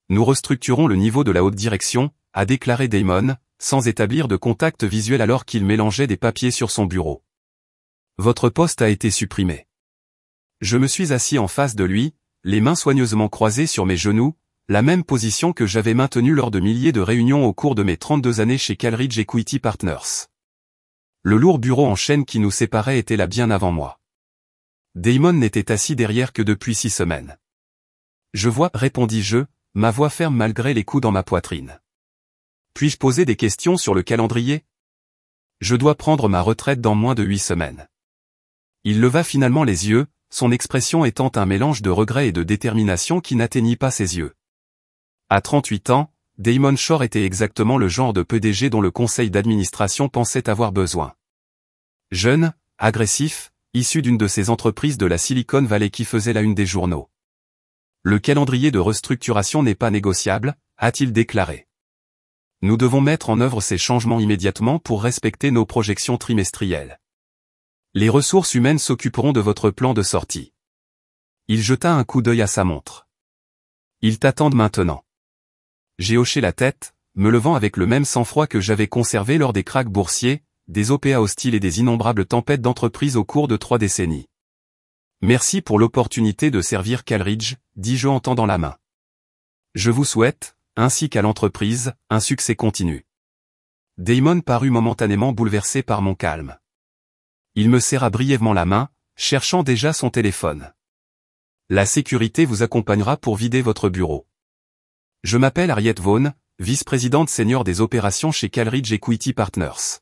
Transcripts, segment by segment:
Nous restructurons le niveau de la haute direction, a déclaré Damon, sans établir de contact visuel alors qu'il mélangeait des papiers sur son bureau. Votre poste a été supprimé. Je me suis assis en face de lui, les mains soigneusement croisées sur mes genoux, la même position que j'avais maintenue lors de milliers de réunions au cours de mes 32 années chez Calridge Equity Partners. Le lourd bureau en chêne qui nous séparait était là bien avant moi. Damon n'était assis derrière que depuis 6 semaines. Je vois, répondis-je, ma voix ferme malgré les coups dans ma poitrine. Puis-je poser des questions sur le calendrier? Je dois prendre ma retraite dans moins de 8 semaines. Il leva finalement les yeux, son expression étant un mélange de regret et de détermination qui n'atteignit pas ses yeux. À 38 ans, Damon Shore était exactement le genre de PDG dont le conseil d'administration pensait avoir besoin. Jeune, agressif, issu d'une de ces entreprises de la Silicon Valley qui faisait la une des journaux. Le calendrier de restructuration n'est pas négociable, a-t-il déclaré. Nous devons mettre en œuvre ces changements immédiatement pour respecter nos projections trimestrielles. Les ressources humaines s'occuperont de votre plan de sortie. Il jeta un coup d'œil à sa montre. Ils t'attendent maintenant. J'ai hoché la tête, me levant avec le même sang-froid que j'avais conservé lors des krachs boursiers, des OPA hostiles et des innombrables tempêtes d'entreprise au cours de 3 décennies. Merci pour l'opportunité de servir Calridge, dis-je en tendant la main. Je vous souhaite, ainsi qu'à l'entreprise, un succès continu. Damon parut momentanément bouleversé par mon calme. Il me serra brièvement la main, cherchant déjà son téléphone. La sécurité vous accompagnera pour vider votre bureau. Je m'appelle Harriet Vaughn, vice-présidente senior des opérations chez Calridge Equity Partners.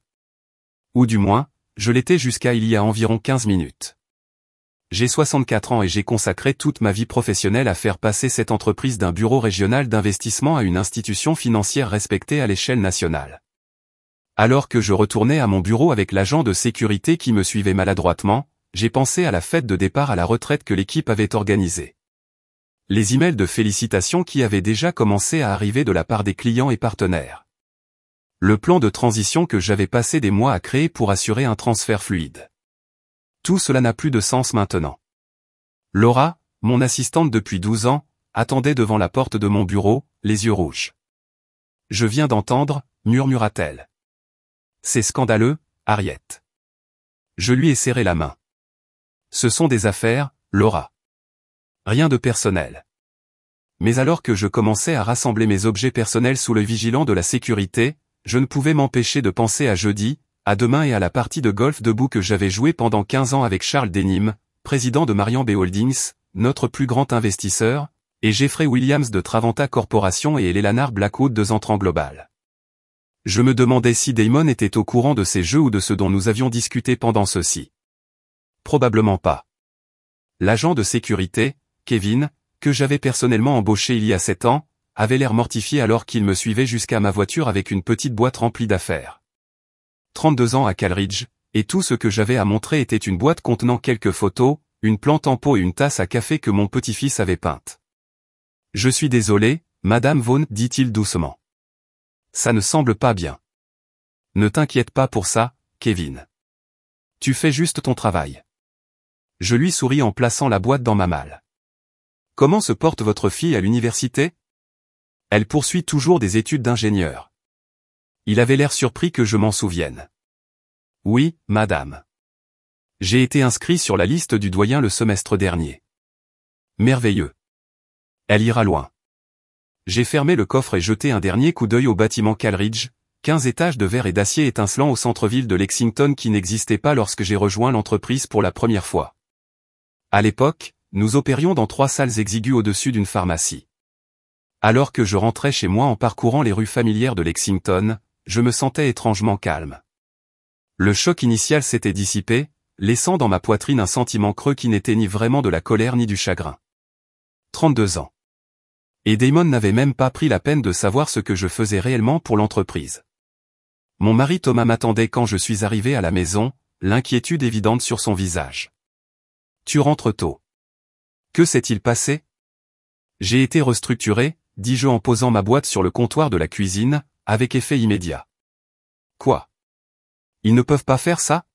Ou du moins, je l'étais jusqu'à il y a environ 15 minutes. J'ai 64 ans et j'ai consacré toute ma vie professionnelle à faire passer cette entreprise d'un bureau régional d'investissement à une institution financière respectée à l'échelle nationale. Alors que je retournais à mon bureau avec l'agent de sécurité qui me suivait maladroitement, j'ai pensé à la fête de départ à la retraite que l'équipe avait organisée. Les emails de félicitations qui avaient déjà commencé à arriver de la part des clients et partenaires. Le plan de transition que j'avais passé des mois à créer pour assurer un transfert fluide. Tout cela n'a plus de sens maintenant. Laura, mon assistante depuis 12 ans, attendait devant la porte de mon bureau, les yeux rouges. Je viens d'entendre, murmura-t-elle. C'est scandaleux, Harriet. Je lui ai serré la main. Ce sont des affaires, Laura. Rien de personnel. Mais alors que je commençais à rassembler mes objets personnels sous le vigilant de la sécurité, je ne pouvais m'empêcher de penser à jeudi, à demain et à la partie de golf debout que j'avais joué pendant 15 ans avec Charles Denham, président de Marian B Holdings, notre plus grand investisseur, et Jeffrey Williams de Travanta Corporation et Eleanor Blackwood de Zentran Global. Je me demandais si Damon était au courant de ces jeux ou de ce dont nous avions discuté pendant ceux-ci. Probablement pas. L'agent de sécurité, Kevin, que j'avais personnellement embauché il y a 7 ans, avait l'air mortifié alors qu'il me suivait jusqu'à ma voiture avec une petite boîte remplie d'affaires. 32 ans à Calridge, et tout ce que j'avais à montrer était une boîte contenant quelques photos, une plante en pot et une tasse à café que mon petit-fils avait peinte. Je suis désolé, Madame Vaughn, dit-il doucement. Ça ne semble pas bien. Ne t'inquiète pas pour ça, Kevin. Tu fais juste ton travail. Je lui souris en plaçant la boîte dans ma malle. Comment se porte votre fille à l'université? Elle poursuit toujours des études d'ingénieur. Il avait l'air surpris que je m'en souvienne. Oui, madame. J'ai été inscrit sur la liste du doyen le semestre dernier. Merveilleux. Elle ira loin. J'ai fermé le coffre et jeté un dernier coup d'œil au bâtiment Calridge, 15 étages de verre et d'acier étincelant au centre-ville de Lexington qui n'existait pas lorsque j'ai rejoint l'entreprise pour la première fois. À l'époque, nous opérions dans 3 salles exiguës au-dessus d'une pharmacie. Alors que je rentrais chez moi en parcourant les rues familières de Lexington, je me sentais étrangement calme. Le choc initial s'était dissipé, laissant dans ma poitrine un sentiment creux qui n'était ni vraiment de la colère ni du chagrin. 32 ans. Et Damon n'avait même pas pris la peine de savoir ce que je faisais réellement pour l'entreprise. Mon mari Thomas m'attendait quand je suis arrivé à la maison, l'inquiétude évidente sur son visage. Tu rentres tôt. Que s'est-il passé? J'ai été restructuré, dis-je en posant ma boîte sur le comptoir de la cuisine, avec effet immédiat. Quoi? Ils ne peuvent pas faire ça?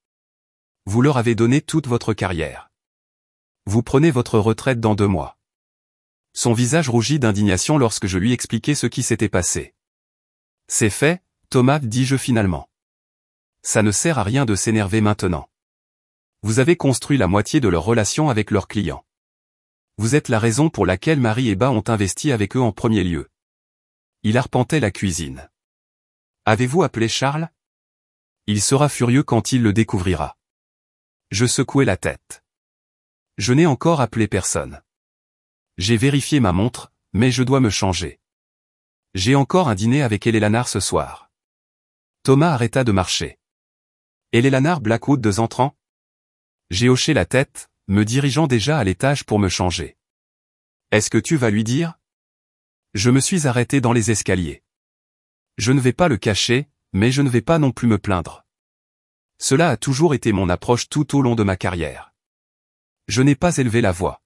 Vous leur avez donné toute votre carrière. Vous prenez votre retraite dans 2 mois. Son visage rougit d'indignation lorsque je lui expliquai ce qui s'était passé. C'est fait, Thomas, dis-je finalement. Ça ne sert à rien de s'énerver maintenant. Vous avez construit la moitié de leur relation avec leurs clients. Vous êtes la raison pour laquelle Marie et Ba ont investi avec eux en premier lieu. Il arpentait la cuisine. Avez-vous appelé Charles? Il sera furieux quand il le découvrira. Je secouai la tête. Je n'ai encore appelé personne. J'ai vérifié ma montre, mais je dois me changer. J'ai encore un dîner avec Eleanor ce soir. Thomas arrêta de marcher. Eleanor Blackwood de entrant? J'ai hoché la tête, me dirigeant déjà à l'étage pour me changer. Est-ce que tu vas lui dire? Je me suis arrêté dans les escaliers. Je ne vais pas le cacher, mais je ne vais pas non plus me plaindre. Cela a toujours été mon approche tout au long de ma carrière. Je n'ai pas élevé la voix.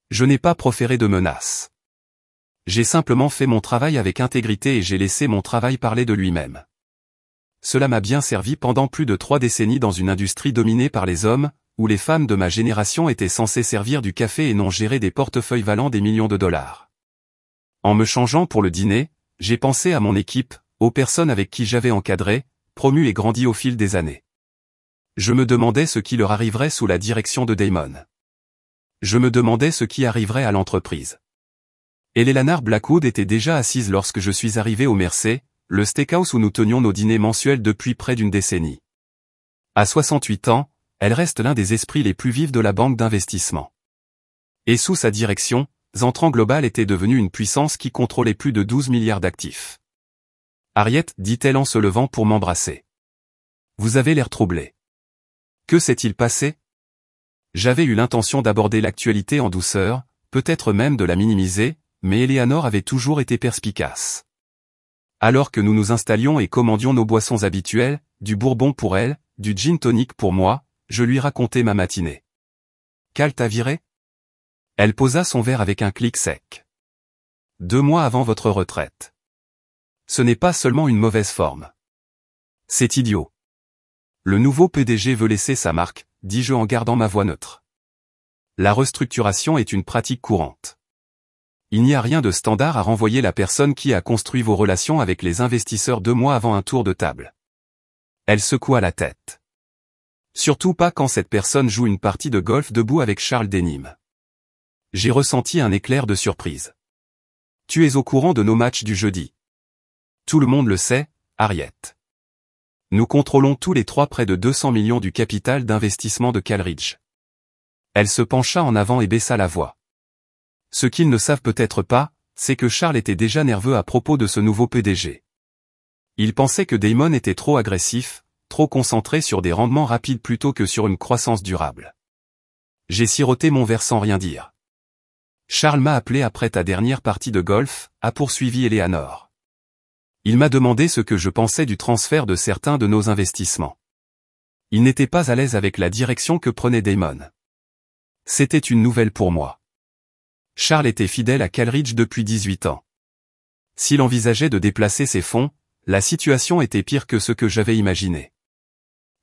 Je n'ai pas proféré de menaces. J'ai simplement fait mon travail avec intégrité et j'ai laissé mon travail parler de lui-même. Cela m'a bien servi pendant plus de 3 décennies dans une industrie dominée par les hommes, où les femmes de ma génération étaient censées servir du café et non gérer des portefeuilles valant des millions de dollars. En me changeant pour le dîner, j'ai pensé à mon équipe, aux personnes avec qui j'avais encadré, promu et grandi au fil des années. Je me demandais ce qui leur arriverait sous la direction de Damon. Je me demandais ce qui arriverait à l'entreprise. Eleanor Blackwood était déjà assise lorsque je suis arrivé au Mercey, le steakhouse où nous tenions nos dîners mensuels depuis près d'une décennie. À 68 ans, elle reste l'un des esprits les plus vifs de la banque d'investissement. Et sous sa direction, Zentran Global était devenu une puissance qui contrôlait plus de 12 milliards d'actifs. Harriet, dit-elle en se levant pour m'embrasser. Vous avez l'air troublé. Que s'est-il passé? J'avais eu l'intention d'aborder l'actualité en douceur, peut-être même de la minimiser, mais Eleanor avait toujours été perspicace. Alors que nous nous installions et commandions nos boissons habituelles, du bourbon pour elle, du gin tonic pour moi, je lui racontai ma matinée. Cal t'a viré? Elle posa son verre avec un clic sec. 2 mois avant votre retraite. Ce n'est pas seulement une mauvaise forme. C'est idiot. Le nouveau PDG veut laisser sa marque, dis-je en gardant ma voix neutre. La restructuration est une pratique courante. Il n'y a rien de standard à renvoyer la personne qui a construit vos relations avec les investisseurs 2 mois avant un tour de table. Elle secoua la tête. Surtout pas quand cette personne joue une partie de golf debout avec Charles Denham. J'ai ressenti un éclair de surprise. Tu es au courant de nos matchs du jeudi. Tout le monde le sait, Harriet. Nous contrôlons tous les 3 près de 200 millions du capital d'investissement de Calridge. Elle se pencha en avant et baissa la voix. Ce qu'ils ne savent peut-être pas, c'est que Charles était déjà nerveux à propos de ce nouveau PDG. Il pensait que Damon était trop agressif, trop concentré sur des rendements rapides plutôt que sur une croissance durable. J'ai siroté mon verre sans rien dire. Charles m'a appelé après ta dernière partie de golf, a poursuivi Eleanor. Il m'a demandé ce que je pensais du transfert de certains de nos investissements. Il n'était pas à l'aise avec la direction que prenait Damon. C'était une nouvelle pour moi. Charles était fidèle à Calridge depuis 18 ans. S'il envisageait de déplacer ses fonds, la situation était pire que ce que j'avais imaginé.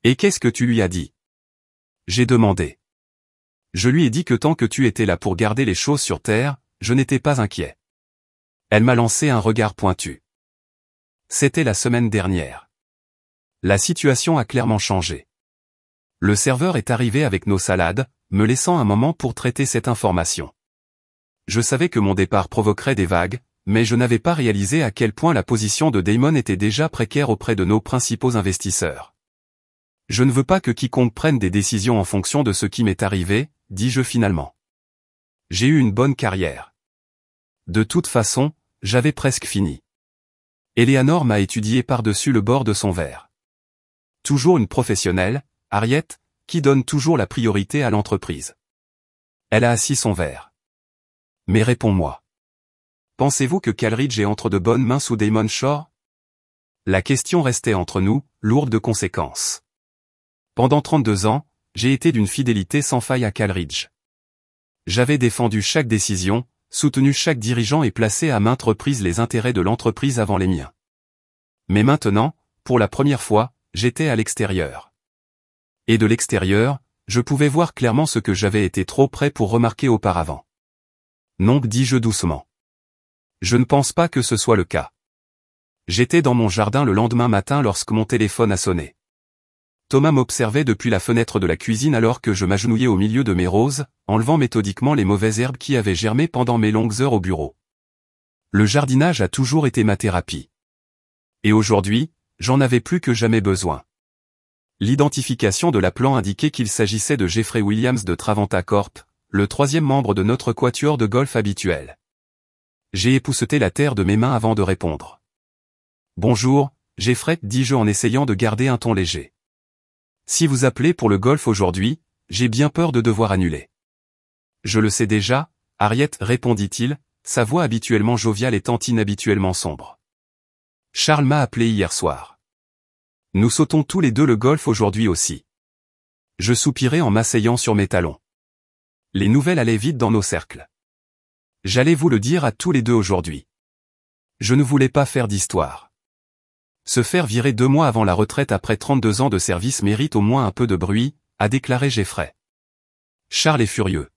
Et qu'est-ce que tu lui as dit? J'ai demandé. Je lui ai dit que tant que tu étais là pour garder les choses sur terre, je n'étais pas inquiet. Elle m'a lancé un regard pointu. C'était la semaine dernière. La situation a clairement changé. Le serveur est arrivé avec nos salades, me laissant un moment pour traiter cette information. Je savais que mon départ provoquerait des vagues, mais je n'avais pas réalisé à quel point la position de Damon était déjà précaire auprès de nos principaux investisseurs. Je ne veux pas que quiconque prenne des décisions en fonction de ce qui m'est arrivé, dis-je finalement. J'ai eu une bonne carrière. De toute façon, j'avais presque fini. Eleanor m'a étudié par-dessus le bord de son verre. Toujours une professionnelle, Harriet, qui donne toujours la priorité à l'entreprise. Elle a assis son verre. Mais réponds-moi. Pensez-vous que Calridge est entre de bonnes mains sous Damon Shore? La question restait entre nous, lourde de conséquences. Pendant 32 ans, j'ai été d'une fidélité sans faille à Calridge. J'avais défendu chaque décision, soutenu chaque dirigeant et placé à maintes reprises les intérêts de l'entreprise avant les miens. Mais maintenant, pour la première fois, j'étais à l'extérieur. Et de l'extérieur, je pouvais voir clairement ce que j'avais été trop près pour remarquer auparavant. Non, dis-je doucement. Je ne pense pas que ce soit le cas. J'étais dans mon jardin le lendemain matin lorsque mon téléphone a sonné. Thomas m'observait depuis la fenêtre de la cuisine alors que je m'agenouillais au milieu de mes roses, enlevant méthodiquement les mauvaises herbes qui avaient germé pendant mes longues heures au bureau. Le jardinage a toujours été ma thérapie. Et aujourd'hui, j'en avais plus que jamais besoin. L'identification de l'appelant indiquait qu'il s'agissait de Jeffrey Williams de Travanta Corp, le troisième membre de notre quatuor de golf habituel. J'ai épousseté la terre de mes mains avant de répondre. Bonjour, Jeffrey, dis-je en essayant de garder un ton léger. Si vous appelez pour le golf aujourd'hui, j'ai bien peur de devoir annuler. Je le sais déjà, Harriet, répondit-il, sa voix habituellement joviale étant inhabituellement sombre. Charles m'a appelé hier soir. Nous sautons tous les deux le golf aujourd'hui aussi. Je soupirai en m'asseyant sur mes talons. Les nouvelles allaient vite dans nos cercles. J'allais vous le dire à tous les deux aujourd'hui. Je ne voulais pas faire d'histoire. Se faire virer 2 mois avant la retraite après 32 ans de service mérite au moins un peu de bruit, a déclaré Jeffrey. Charles est furieux.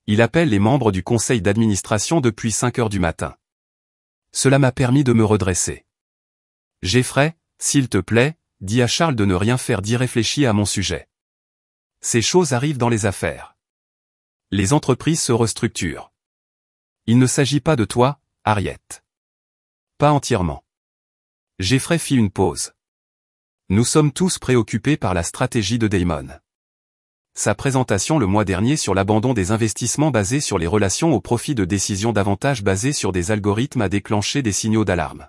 Il appelle les membres du conseil d'administration depuis 5 heures du matin. Cela m'a permis de me redresser. Jeffrey, s'il te plaît, dis à Charles de ne rien faire d'irréfléchi à mon sujet. Ces choses arrivent dans les affaires. Les entreprises se restructurent. Il ne s'agit pas de toi, Harriet. Pas entièrement. Jeffrey fit une pause. Nous sommes tous préoccupés par la stratégie de Damon. Sa présentation le mois dernier sur l'abandon des investissements basés sur les relations au profit de décisions davantage basées sur des algorithmes a déclenché des signaux d'alarme.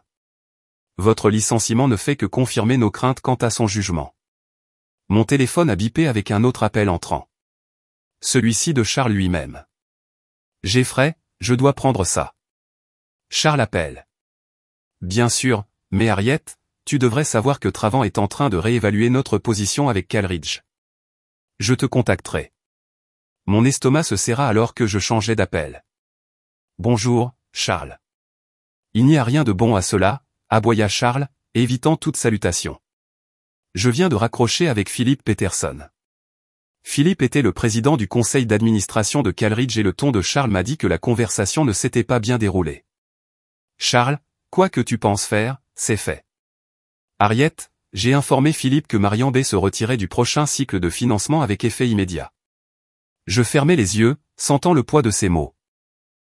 Votre licenciement ne fait que confirmer nos craintes quant à son jugement. Mon téléphone a bipé avec un autre appel entrant. Celui-ci de Charles lui-même. Jeffrey, je dois prendre ça. Charles appelle. Bien sûr, mais Harriet, tu devrais savoir que Travant est en train de réévaluer notre position avec Calridge. Je te contacterai. Mon estomac se serra alors que je changeais d'appel. Bonjour, Charles. Il n'y a rien de bon à cela, aboya Charles, évitant toute salutation. Je viens de raccrocher avec Philippe Peterson. Philippe était le président du conseil d'administration de Calridge et le ton de Charles m'a dit que la conversation ne s'était pas bien déroulée. Charles, quoi que tu penses faire, c'est fait. Harriet, j'ai informé Philippe que Marian B se retirait du prochain cycle de financement avec effet immédiat. Je fermai les yeux, sentant le poids de ces mots.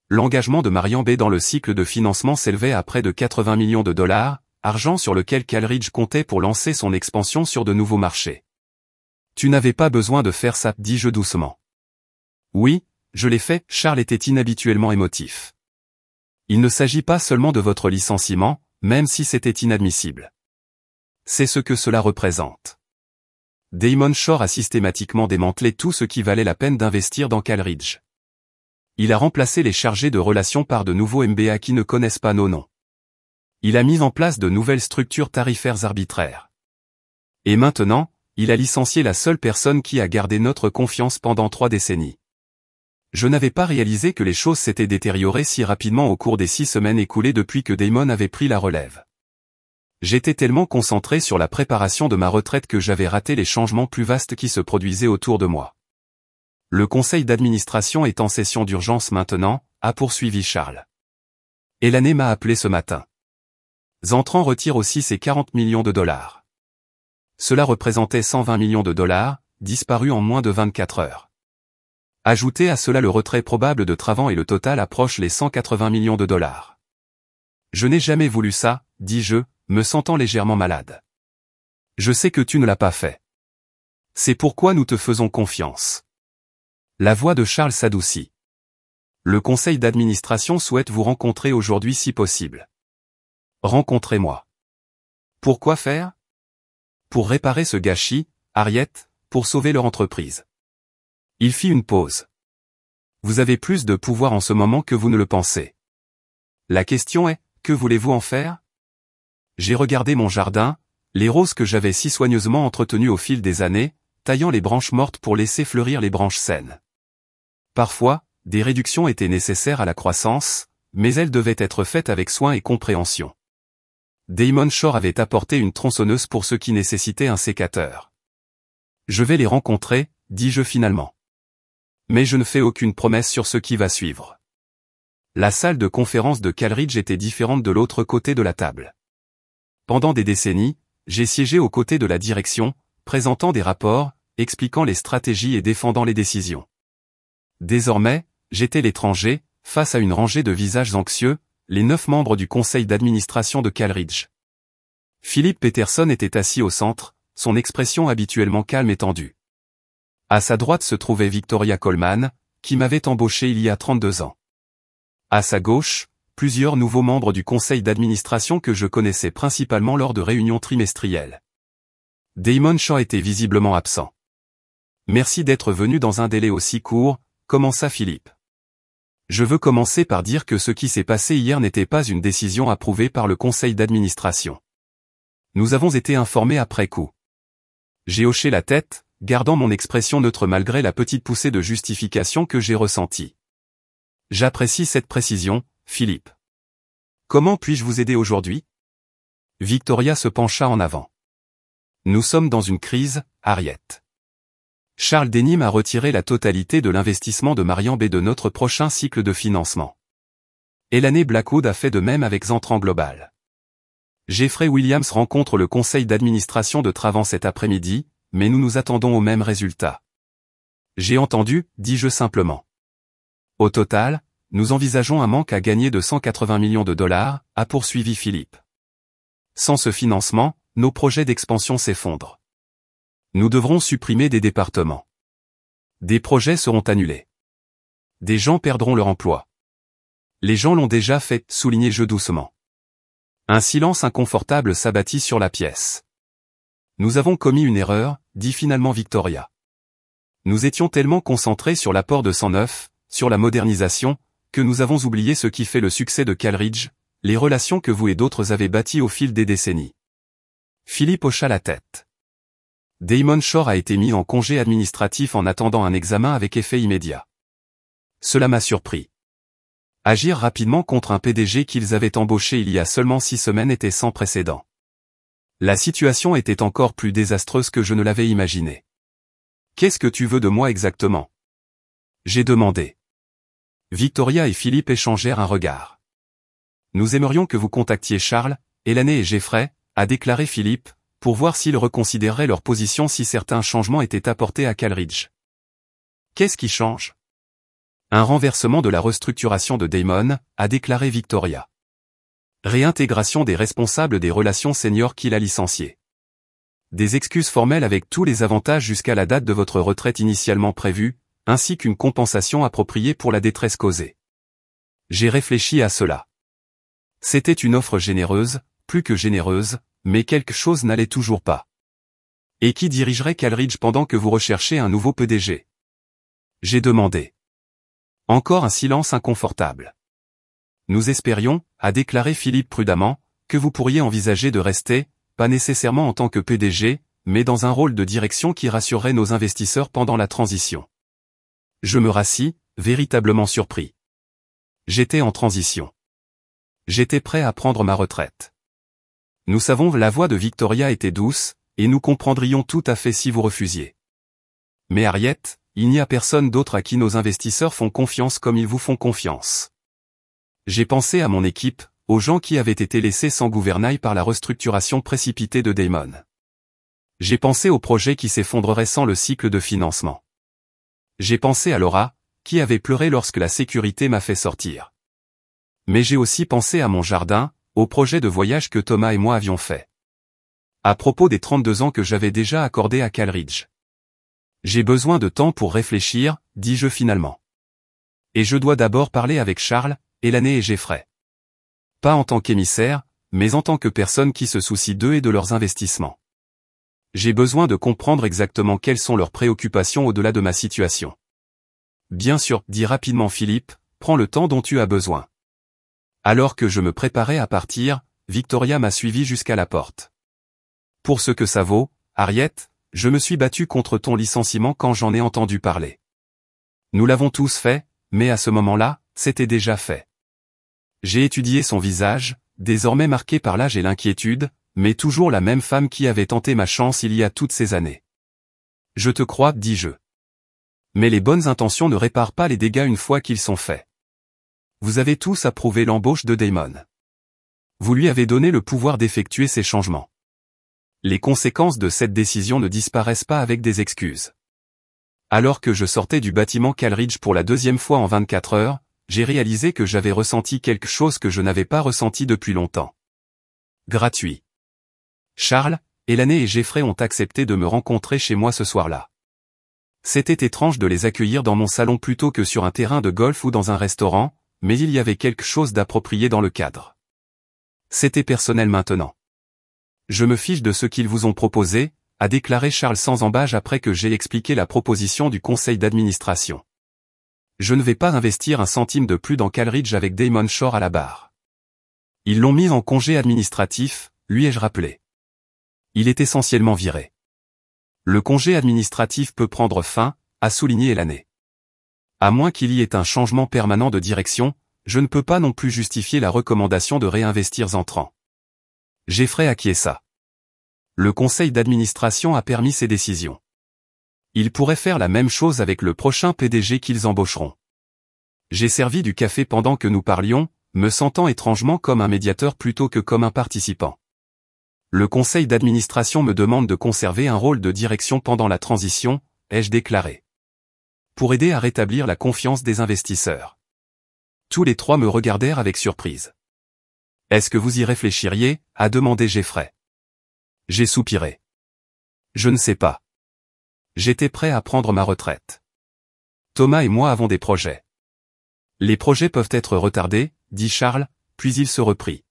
L'engagement de Marian B dans le cycle de financement s'élevait à près de 80 millions de dollars, argent sur lequel Calridge comptait pour lancer son expansion sur de nouveaux marchés. Tu n'avais pas besoin de faire ça, dis-je doucement. Oui, je l'ai fait, Charles était inhabituellement émotif. Il ne s'agit pas seulement de votre licenciement, même si c'était inadmissible. C'est ce que cela représente. Damon Shore a systématiquement démantelé tout ce qui valait la peine d'investir dans Calridge. Il a remplacé les chargés de relations par de nouveaux MBA qui ne connaissent pas nos noms. Il a mis en place de nouvelles structures tarifaires arbitraires. Et maintenant, il a licencié la seule personne qui a gardé notre confiance pendant 3 décennies. Je n'avais pas réalisé que les choses s'étaient détériorées si rapidement au cours des 6 semaines écoulées depuis que Damon avait pris la relève. J'étais tellement concentré sur la préparation de ma retraite que j'avais raté les changements plus vastes qui se produisaient autour de moi. Le conseil d'administration est en session d'urgence maintenant, a poursuivi Charles. Et l'année m'a appelé ce matin. Zantran retire aussi ses 40 millions de dollars. Cela représentait 120 millions de dollars, disparus en moins de 24 heures. Ajoutez à cela le retrait probable de Travant et le total approche les 180 millions de dollars. Je n'ai jamais voulu ça, dis-je, me sentant légèrement malade. Je sais que tu ne l'as pas fait. C'est pourquoi nous te faisons confiance. La voix de Charles s'adoucit. Le conseil d'administration souhaite vous rencontrer aujourd'hui si possible. Rencontrez-moi. Pourquoi faire? Pour réparer ce gâchis, Harriet, pour sauver leur entreprise. Il fit une pause. Vous avez plus de pouvoir en ce moment que vous ne le pensez. La question est, que voulez-vous en faire? J'ai regardé mon jardin, les roses que j'avais si soigneusement entretenues au fil des années, taillant les branches mortes pour laisser fleurir les branches saines. Parfois, des réductions étaient nécessaires à la croissance, mais elles devaient être faites avec soin et compréhension. Damon Shore avait apporté une tronçonneuse pour ceux qui nécessitaient un sécateur. Je vais les rencontrer, dis-je finalement. Mais je ne fais aucune promesse sur ce qui va suivre. La salle de conférence de Calridge était différente de l'autre côté de la table. Pendant des décennies, j'ai siégé aux côtés de la direction, présentant des rapports, expliquant les stratégies et défendant les décisions. Désormais, j'étais l'étranger, face à une rangée de visages anxieux, les 9 membres du conseil d'administration de Calridge. Philip Peterson était assis au centre, son expression habituellement calme et tendue. À sa droite se trouvait Victoria Coleman, qui m'avait embauché il y a 32 ans. À sa gauche, plusieurs nouveaux membres du conseil d'administration que je connaissais principalement lors de réunions trimestrielles. Damon Shaw était visiblement absent. « Merci d'être venu dans un délai aussi court », commença Philippe. « Je veux commencer par dire que ce qui s'est passé hier n'était pas une décision approuvée par le conseil d'administration. Nous avons été informés après coup. » J'ai hoché la tête, gardant mon expression neutre malgré la petite poussée de justification que j'ai ressentie. « J'apprécie cette précision, Philippe. Comment puis-je vous aider aujourd'hui ?» Victoria se pencha en avant. « Nous sommes dans une crise, Harriet. Charles Denham a retiré la totalité de l'investissement de Marian Bay de notre prochain cycle de financement. Elane Blackwood a fait de même avec Zentran Global. Jeffrey Williams rencontre le conseil d'administration de Travant cet après-midi, mais nous nous attendons au même résultat. J'ai entendu, dis-je simplement. Au total, nous envisageons un manque à gagner de 180 millions de dollars, a poursuivi Philippe. Sans ce financement, nos projets d'expansion s'effondrent. Nous devrons supprimer des départements. Des projets seront annulés. Des gens perdront leur emploi. Les gens l'ont déjà fait, soulignai-je doucement. Un silence inconfortable s'abattit sur la pièce. Nous avons commis une erreur, dit finalement Victoria. Nous étions tellement concentrés sur l'apport de 109, sur la modernisation, que nous avons oublié ce qui fait le succès de Calridge, les relations que vous et d'autres avez bâties au fil des décennies. Philippe hocha la tête. Damon Shaw a été mis en congé administratif en attendant un examen avec effet immédiat. Cela m'a surpris. Agir rapidement contre un PDG qu'ils avaient embauché il y a seulement 6 semaines était sans précédent. La situation était encore plus désastreuse que je ne l'avais imaginé. « Qu'est-ce que tu veux de moi exactement ?» j'ai demandé. Victoria et Philippe échangèrent un regard. « Nous aimerions que vous contactiez Charles, Elane et Jeffrey, a déclaré Philippe, pour voir s'ils reconsidéreraient leur position si certains changements étaient apportés à Calridge. »« Qu'est-ce qui change ?»« Un renversement de la restructuration de Damon, a déclaré Victoria. Réintégration des responsables des relations seniors qu'il a licenciés. Des excuses formelles avec tous les avantages jusqu'à la date de votre retraite initialement prévue, ainsi qu'une compensation appropriée pour la détresse causée. » J'ai réfléchi à cela. C'était une offre généreuse, plus que généreuse, mais quelque chose n'allait toujours pas. Et qui dirigerait Calridge pendant que vous recherchez un nouveau PDG? J'ai demandé. Encore un silence inconfortable. Nous espérions, a déclaré Philippe prudemment, que vous pourriez envisager de rester, pas nécessairement en tant que PDG, mais dans un rôle de direction qui rassurerait nos investisseurs pendant la transition. Je me rassis, véritablement surpris. J'étais en transition. J'étais prêt à prendre ma retraite. Nous savons la voix de Victoria était douce, et nous comprendrions tout à fait si vous refusiez. Mais Harriet, il n'y a personne d'autre à qui nos investisseurs font confiance comme ils vous font confiance. J'ai pensé à mon équipe, aux gens qui avaient été laissés sans gouvernail par la restructuration précipitée de Damon. J'ai pensé au projet qui s'effondrerait sans le cycle de financement. J'ai pensé à Laura, qui avait pleuré lorsque la sécurité m'a fait sortir. Mais j'ai aussi pensé à mon jardin, au projet de voyage que Thomas et moi avions fait. À propos des 32 ans que j'avais déjà accordés à Calridge. J'ai besoin de temps pour réfléchir, dis-je finalement. Et je dois d'abord parler avec Charles, Elane et Jeffrey. Pas en tant qu'émissaire, mais en tant que personne qui se soucie d'eux et de leurs investissements. J'ai besoin de comprendre exactement quelles sont leurs préoccupations au-delà de ma situation. Bien sûr, dit rapidement Philippe, prends le temps dont tu as besoin. Alors que je me préparais à partir, Victoria m'a suivi jusqu'à la porte. Pour ce que ça vaut, Harriet, je me suis battu contre ton licenciement quand j'en ai entendu parler. Nous l'avons tous fait, mais à ce moment-là, c'était déjà fait. J'ai étudié son visage, désormais marqué par l'âge et l'inquiétude, mais toujours la même femme qui avait tenté ma chance il y a toutes ces années. Je te crois, dis-je. Mais les bonnes intentions ne réparent pas les dégâts une fois qu'ils sont faits. Vous avez tous approuvé l'embauche de Damon. Vous lui avez donné le pouvoir d'effectuer ces changements. Les conséquences de cette décision ne disparaissent pas avec des excuses. Alors que je sortais du bâtiment Calridge pour la deuxième fois en 24 heures, j'ai réalisé que j'avais ressenti quelque chose que je n'avais pas ressenti depuis longtemps. Gratuit. Charles, Elane et Jeffrey ont accepté de me rencontrer chez moi ce soir-là. C'était étrange de les accueillir dans mon salon plutôt que sur un terrain de golf ou dans un restaurant, mais il y avait quelque chose d'approprié dans le cadre. C'était personnel maintenant. Je me fiche de ce qu'ils vous ont proposé, a déclaré Charles sans embâche après que j'ai expliqué la proposition du conseil d'administration. Je ne vais pas investir un centime de plus dans Calridge avec Damon Shore à la barre. Ils l'ont mis en congé administratif, lui ai-je rappelé. Il est essentiellement viré. Le congé administratif peut prendre fin, a souligné Elane. À moins qu'il y ait un changement permanent de direction, je ne peux pas non plus justifier la recommandation de réinvestir entrant. Jeffrey acquiesça. Le conseil d'administration a permis ces décisions. Ils pourraient faire la même chose avec le prochain PDG qu'ils embaucheront. J'ai servi du café pendant que nous parlions, me sentant étrangement comme un médiateur plutôt que comme un participant. Le conseil d'administration me demande de conserver un rôle de direction pendant la transition, ai-je déclaré. Pour aider à rétablir la confiance des investisseurs. Tous les trois me regardèrent avec surprise. Est-ce que vous y réfléchiriez, a demandé Jeffrey. J'ai soupiré. Je ne sais pas. J'étais prêt à prendre ma retraite. Thomas et moi avons des projets. Les projets peuvent être retardés, dit Charles, puis il se reprit.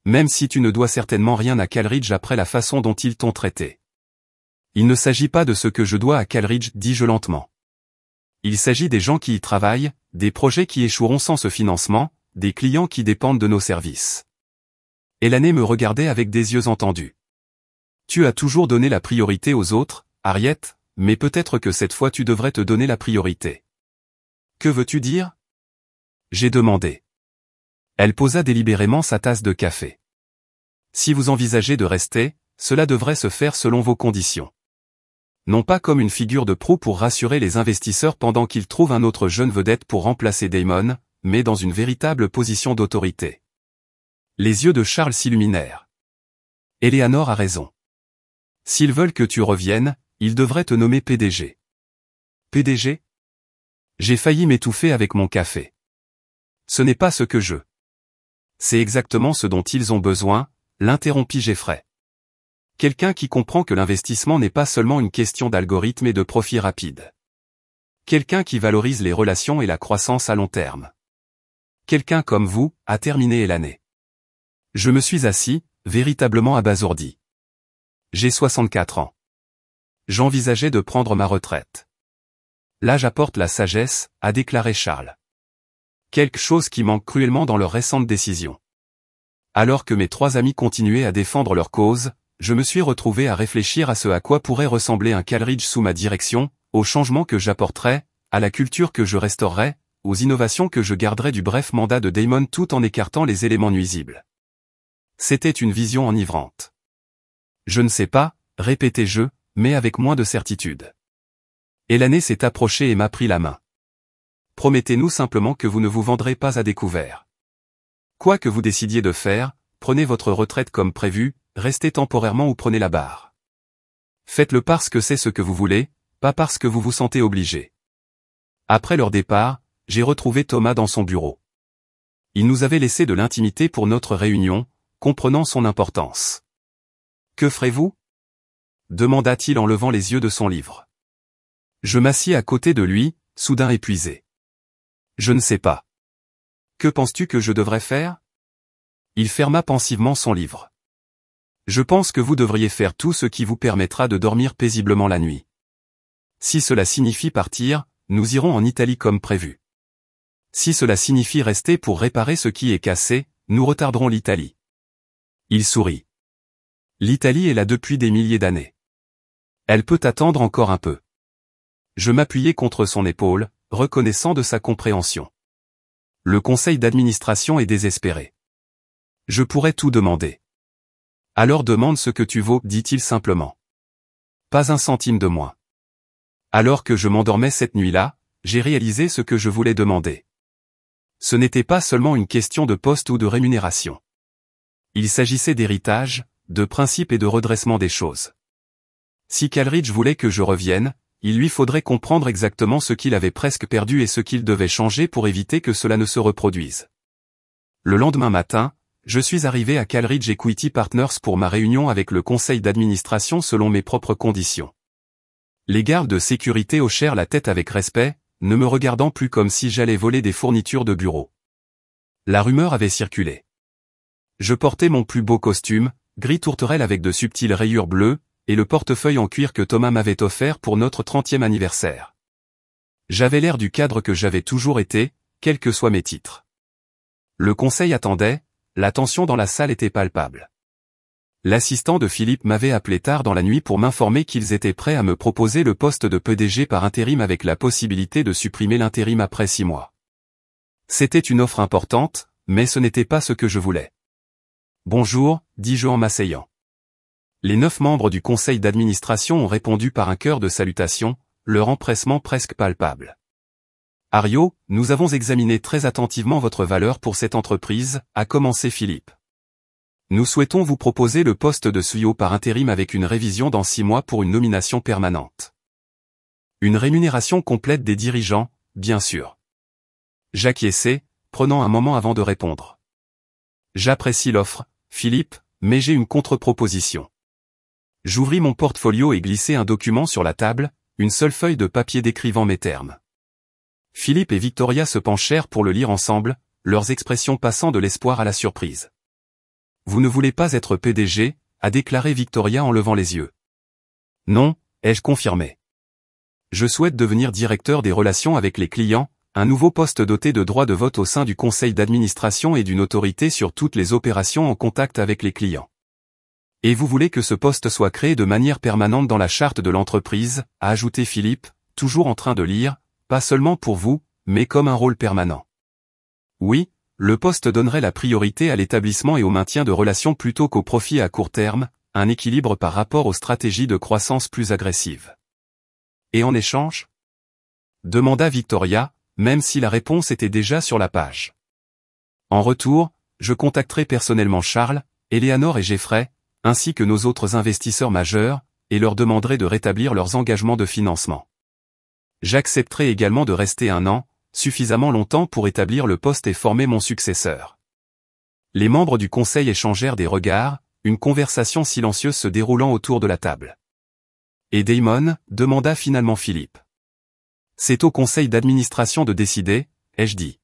Même si tu ne dois certainement rien à Calridge après la façon dont ils t'ont traité. Il ne s'agit pas de ce que je dois à Calridge, dis-je lentement. Il s'agit des gens qui y travaillent, des projets qui échoueront sans ce financement, des clients qui dépendent de nos services. Elane me regardait avec des yeux entendus. Tu as toujours donné la priorité aux autres, Harriet, mais peut-être que cette fois tu devrais te donner la priorité. Que veux-tu dire? J'ai demandé. Elle posa délibérément sa tasse de café. Si vous envisagez de rester, cela devrait se faire selon vos conditions. Non pas comme une figure de proue pour rassurer les investisseurs pendant qu'ils trouvent un autre jeune vedette pour remplacer Damon, mais dans une véritable position d'autorité. Les yeux de Charles s'illuminèrent. Eleanor a raison. S'ils veulent que tu reviennes, ils devraient te nommer PDG. PDG? J'ai failli m'étouffer avec mon café. Ce n'est pas ce que je... C'est exactement ce dont ils ont besoin, l'interrompit Jeffrey. Quelqu'un qui comprend que l'investissement n'est pas seulement une question d'algorithme et de profit rapide. Quelqu'un qui valorise les relations et la croissance à long terme. Quelqu'un comme vous, a terminé Elane. Je me suis assis, véritablement abasourdi. J'ai 64 ans. J'envisageais de prendre ma retraite. L'âge apporte la sagesse, a déclaré Charles. Quelque chose qui manque cruellement dans leur récente décision. Alors que mes trois amis continuaient à défendre leur cause, je me suis retrouvé à réfléchir à ce à quoi pourrait ressembler un Calridge sous ma direction, aux changements que j'apporterais, à la culture que je restaurerais, aux innovations que je garderais du bref mandat de Damon tout en écartant les éléments nuisibles. C'était une vision enivrante. Je ne sais pas, répétai-je, mais avec moins de certitude. Elane s'est approchée et m'a pris la main. Promettez-nous simplement que vous ne vous vendrez pas à découvert. Quoi que vous décidiez de faire, prenez votre retraite comme prévu, restez temporairement ou prenez la barre. Faites-le parce que c'est ce que vous voulez, pas parce que vous vous sentez obligé. Après leur départ, j'ai retrouvé Thomas dans son bureau. Il nous avait laissé de l'intimité pour notre réunion, comprenant son importance. Que ferez-vous? Demanda-t-il en levant les yeux de son livre. Je m'assis à côté de lui, soudain épuisé. Je ne sais pas. Que penses-tu que je devrais faire? Il ferma pensivement son livre. Je pense que vous devriez faire tout ce qui vous permettra de dormir paisiblement la nuit. Si cela signifie partir, nous irons en Italie comme prévu. Si cela signifie rester pour réparer ce qui est cassé, nous retarderons l'Italie. Il sourit. L'Italie est là depuis des milliers d'années. Elle peut attendre encore un peu. Je m'appuyai contre son épaule, reconnaissant de sa compréhension. Le conseil d'administration est désespéré. Je pourrais tout demander. Alors demande ce que tu vaux, dit-il simplement. Pas un centime de moins. Alors que je m'endormais cette nuit-là, j'ai réalisé ce que je voulais demander. Ce n'était pas seulement une question de poste ou de rémunération. Il s'agissait d'héritage, de principes et de redressement des choses. Si Calridge voulait que je revienne, il lui faudrait comprendre exactement ce qu'il avait presque perdu et ce qu'il devait changer pour éviter que cela ne se reproduise. Le lendemain matin, je suis arrivé à Calridge Equity Partners pour ma réunion avec le conseil d'administration selon mes propres conditions. Les gardes de sécurité hochèrent la tête avec respect, ne me regardant plus comme si j'allais voler des fournitures de bureau. La rumeur avait circulé. Je portais mon plus beau costume, gris tourterelle avec de subtiles rayures bleues, et le portefeuille en cuir que Thomas m'avait offert pour notre 30e anniversaire. J'avais l'air du cadre que j'avais toujours été, quels que soient mes titres. Le conseil attendait, la tension dans la salle était palpable. L'assistant de Philippe m'avait appelé tard dans la nuit pour m'informer qu'ils étaient prêts à me proposer le poste de PDG par intérim avec la possibilité de supprimer l'intérim après 6 mois. C'était une offre importante, mais ce n'était pas ce que je voulais. « Bonjour », dis-je en m'asseyant. Les 9 membres du conseil d'administration ont répondu par un chœur de salutation, leur empressement presque palpable. « Ario, nous avons examiné très attentivement votre valeur pour cette entreprise », a commencé Philippe. Nous souhaitons vous proposer le poste de CEO par intérim avec une révision dans 6 mois pour une nomination permanente. Une rémunération complète des dirigeants, bien sûr. J'acquiesçai, prenant un moment avant de répondre. J'apprécie l'offre, Philippe, mais j'ai une contre-proposition. J'ouvris mon portfolio et glissai un document sur la table, une seule feuille de papier décrivant mes termes. Philippe et Victoria se penchèrent pour le lire ensemble, leurs expressions passant de l'espoir à la surprise. « Vous ne voulez pas être PDG » a déclaré Victoria en levant les yeux. « Non », ai-je confirmé. « Je souhaite devenir directeur des relations avec les clients, un nouveau poste doté de droits de vote au sein du conseil d'administration et d'une autorité sur toutes les opérations en contact avec les clients. Et vous voulez que ce poste soit créé de manière permanente dans la charte de l'entreprise, a ajouté Philippe, toujours en train de lire, pas seulement pour vous, mais comme un rôle permanent. Oui, le poste donnerait la priorité à l'établissement et au maintien de relations plutôt qu'au profit à court terme, un équilibre par rapport aux stratégies de croissance plus agressives. Et en échange ? Demanda Victoria, même si la réponse était déjà sur la page. En retour, je contacterai personnellement Charles, Eleanor et Jeffrey, ainsi que nos autres investisseurs majeurs, et leur demanderai de rétablir leurs engagements de financement. J'accepterai également de rester 1 an, suffisamment longtemps pour établir le poste et former mon successeur. Les membres du conseil échangèrent des regards, une conversation silencieuse se déroulant autour de la table. « Et Damon » demanda finalement Philippe. « C'est au conseil d'administration de décider », ai-je dit.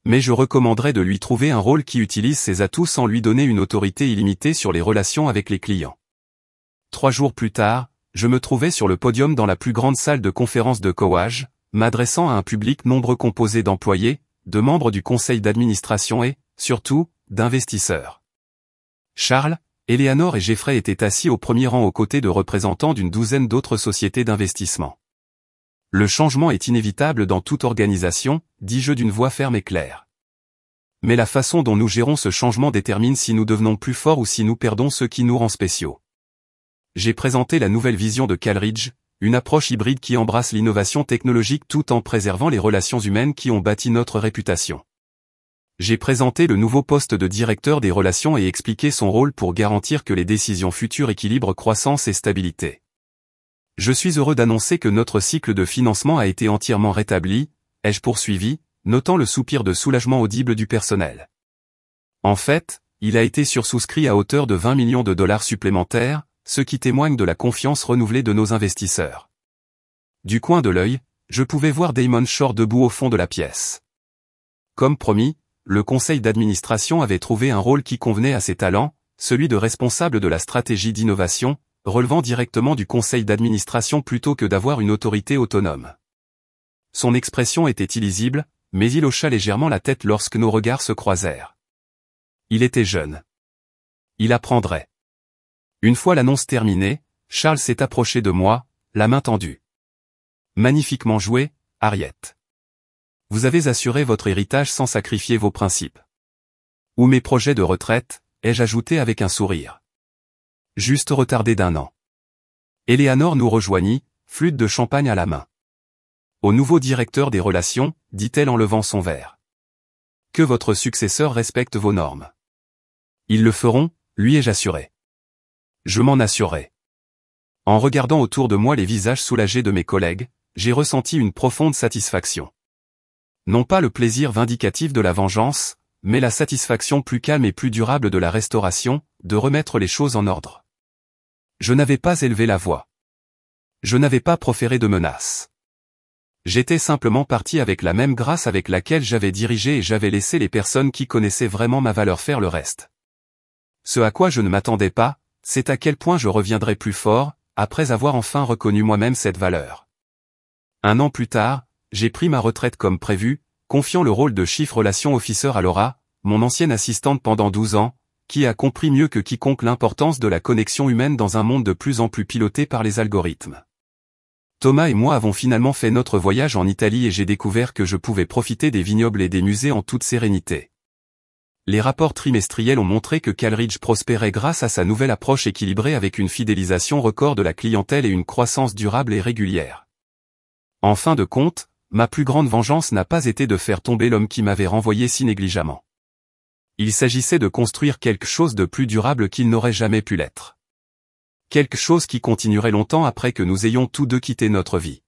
Mais je recommanderais de lui trouver un rôle qui utilise ses atouts sans lui donner une autorité illimitée sur les relations avec les clients. 3 jours plus tard, je me trouvais sur le podium dans la plus grande salle de conférence de Coage, m'adressant à un public nombreux composé d'employés, de membres du conseil d'administration et, surtout, d'investisseurs. Charles, Eleanor et Jeffrey étaient assis au premier rang aux côtés de représentants d'une douzaine d'autres sociétés d'investissement. Le changement est inévitable dans toute organisation, dis-je d'une voix ferme et claire. Mais la façon dont nous gérons ce changement détermine si nous devenons plus forts ou si nous perdons ce qui nous rend spéciaux. J'ai présenté la nouvelle vision de Calridge, une approche hybride qui embrasse l'innovation technologique tout en préservant les relations humaines qui ont bâti notre réputation. J'ai présenté le nouveau poste de directeur des relations et expliqué son rôle pour garantir que les décisions futures équilibrent croissance et stabilité. Je suis heureux d'annoncer que notre cycle de financement a été entièrement rétabli, ai-je poursuivi, notant le soupir de soulagement audible du personnel. En fait, il a été sursouscrit à hauteur de 20 millions de dollars supplémentaires, ce qui témoigne de la confiance renouvelée de nos investisseurs. Du coin de l'œil, je pouvais voir Damon Shore debout au fond de la pièce. Comme promis, le conseil d'administration avait trouvé un rôle qui convenait à ses talents, celui de responsable de la stratégie d'innovation, relevant directement du conseil d'administration plutôt que d'avoir une autorité autonome. Son expression était illisible, mais il hocha légèrement la tête lorsque nos regards se croisèrent. Il était jeune. Il apprendrait. Une fois l'annonce terminée, Charles s'est approché de moi, la main tendue. Magnifiquement joué, Harriet. Vous avez assuré votre héritage sans sacrifier vos principes. Ou mes projets de retraite, ai-je ajouté avec un sourire. Juste retardé d'1 an. Eleanor nous rejoignit, flûte de champagne à la main. Au nouveau directeur des relations, dit-elle en levant son verre. Que votre successeur respecte vos normes. Ils le feront, lui ai-je assuré. Je m'en assurerai. En regardant autour de moi les visages soulagés de mes collègues, j'ai ressenti une profonde satisfaction. Non pas le plaisir vindicatif de la vengeance, mais la satisfaction plus calme et plus durable de la restauration, de remettre les choses en ordre. Je n'avais pas élevé la voix. Je n'avais pas proféré de menaces. J'étais simplement parti avec la même grâce avec laquelle j'avais dirigé et j'avais laissé les personnes qui connaissaient vraiment ma valeur faire le reste. Ce à quoi je ne m'attendais pas, c'est à quel point je reviendrais plus fort, après avoir enfin reconnu moi-même cette valeur. 1 an plus tard, j'ai pris ma retraite comme prévu, confiant le rôle de Chief Relation Officer à Laura, mon ancienne assistante pendant 12 ans, qui a compris mieux que quiconque l'importance de la connexion humaine dans un monde de plus en plus piloté par les algorithmes. Thomas et moi avons finalement fait notre voyage en Italie et j'ai découvert que je pouvais profiter des vignobles et des musées en toute sérénité. Les rapports trimestriels ont montré que CalRidge prospérait grâce à sa nouvelle approche équilibrée avec une fidélisation record de la clientèle et une croissance durable et régulière. En fin de compte, ma plus grande vengeance n'a pas été de faire tomber l'homme qui m'avait renvoyé si négligemment. Il s'agissait de construire quelque chose de plus durable qu'il n'aurait jamais pu l'être. Quelque chose qui continuerait longtemps après que nous ayons tous deux quitté notre vie.